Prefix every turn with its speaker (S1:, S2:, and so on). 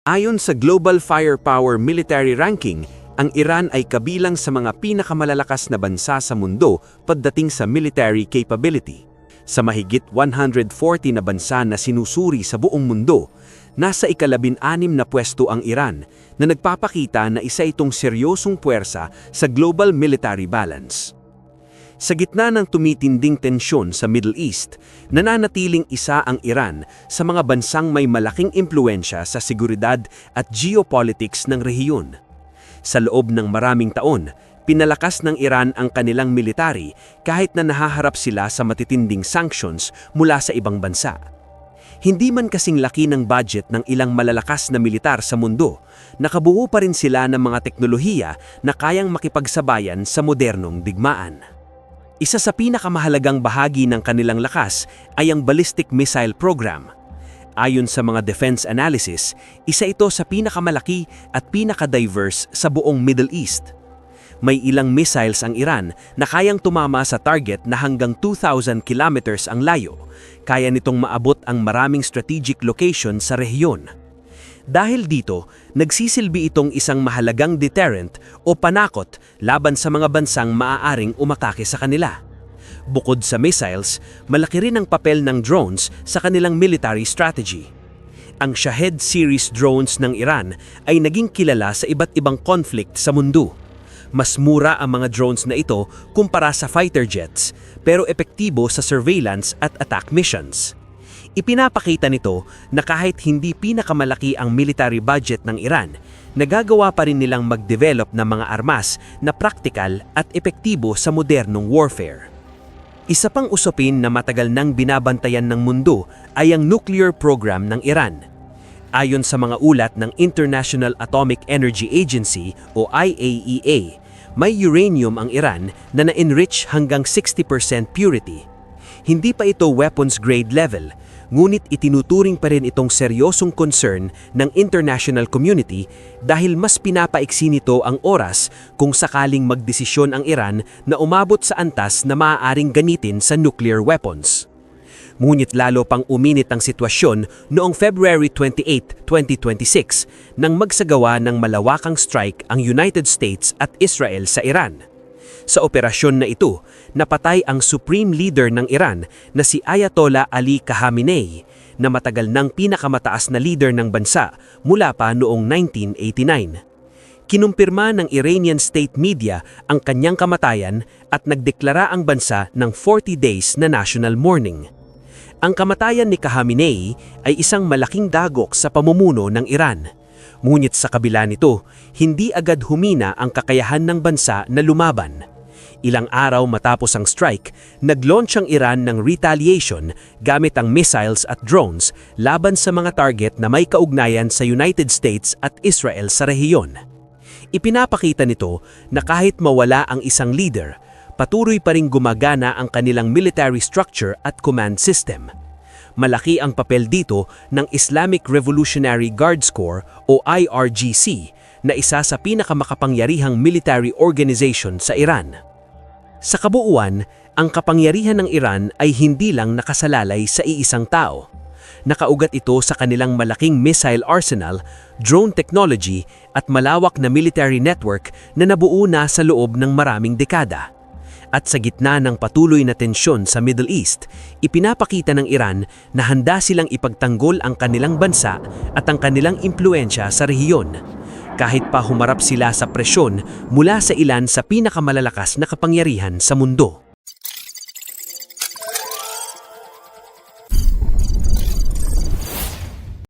S1: Ayon sa Global Firepower Military Ranking, ang Iran ay kabilang sa mga pinakamalalakas na bansa sa mundo pagdating sa military capability. Sa mahigit 140 na bansa na sinusuri sa buong mundo, nasa ika-16 na pwesto ang Iran na nagpapakita na isa itong seryosong puwersa sa global military balance. Sa gitna ng tumitinding tensyon sa Middle East, nananatiling isa ang Iran sa mga bansang may malaking impluensya sa seguridad at geopolitics ng rehiyon. Sa loob ng maraming taon, pinalakas ng Iran ang kanilang military kahit na nahaharap sila sa matitinding sanctions mula sa ibang bansa. Hindi man kasing laki ng budget ng ilang malalakas na militar sa mundo, nakabuo pa rin sila ng mga teknolohiya na kayang makipagsabayan sa modernong digmaan. Isa sa pinakamahalagang bahagi ng kanilang lakas ay ang ballistic missile program. Ayon sa mga defense analysis, isa ito sa pinakamalaki at pinaka-diverse sa buong Middle East. May ilang missiles ang Iran na kayang tumama sa target na hanggang 2,000 kilometers ang layo. Kaya nitong maabot ang maraming strategic location sa rehiyon. Dahil dito, nagsisilbi itong isang mahalagang deterrent o panakot laban sa mga bansang maaaring umatake sa kanila. Bukod sa missiles, malaki rin ang papel ng drones sa kanilang military strategy. Ang Shahed series drones ng Iran ay naging kilala sa iba't ibang conflict sa mundo. Mas mura ang mga drones na ito kumpara sa fighter jets, pero epektibo sa surveillance at attack missions. Ipinapakita nito na kahit hindi pinakamalaki ang military budget ng Iran, nagagawa pa rin nilang mag-develop ng mga armas na praktikal at epektibo sa modernong warfare. Isa pang usapin na matagal nang binabantayan ng mundo ay ang nuclear program ng Iran. Ayon sa mga ulat ng International Atomic Energy Agency o IAEA, may uranium ang Iran na na-enrich hanggang 60% purity. Hindi pa ito weapons grade level, ngunit itinuturing pa rin itong seryosong concern ng international community dahil mas pinapaiksi nito ang oras kung sakaling magdesisyon ang Iran na umabot sa antas na maaaring gamitin sa nuclear weapons. Ngunit lalo pang uminit ang sitwasyon noong February 28, 2026 nang magsagawa ng malawakang strike ang United States at Israel sa Iran. Sa operasyon na ito, napatay ang supreme leader ng Iran na si Ayatollah Ali Khamenei na matagal nang pinakamataas na leader ng bansa mula pa noong 1989. Kinumpirma ng Iranian state media ang kanyang kamatayan at nagdeklara ang bansa ng 40 days na national mourning. Ang kamatayan ni Khamenei ay isang malaking dagok sa pamumuno ng Iran. Ngunit sa kabila nito, hindi agad humina ang kakayahan ng bansa na lumaban. Ilang araw matapos ang strike, nag-launch ang Iran ng retaliation gamit ang missiles at drones laban sa mga target na may kaugnayan sa United States at Israel sa rehiyon. Ipinapakita nito na kahit mawala ang isang leader, patuloy pa ring gumagana ang kanilang military structure at command system. Malaki ang papel dito ng Islamic Revolutionary Guards Corps o IRGC na isa sa pinakamakapangyarihang military organization sa Iran. Sa kabuuan, ang kapangyarihan ng Iran ay hindi lang nakasalalay sa iisang tao. Nakaugat ito sa kanilang malaking missile arsenal, drone technology at malawak na military network na nabuo na sa loob ng maraming dekada. At sa gitna ng patuloy na tensyon sa Middle East, ipinapakita ng Iran na handa silang ipagtanggol ang kanilang bansa at ang kanilang impluensya sa rehiyon. Kahit pa humarap sila sa presyon mula sa ilan sa pinakamalalakas na kapangyarihan sa mundo.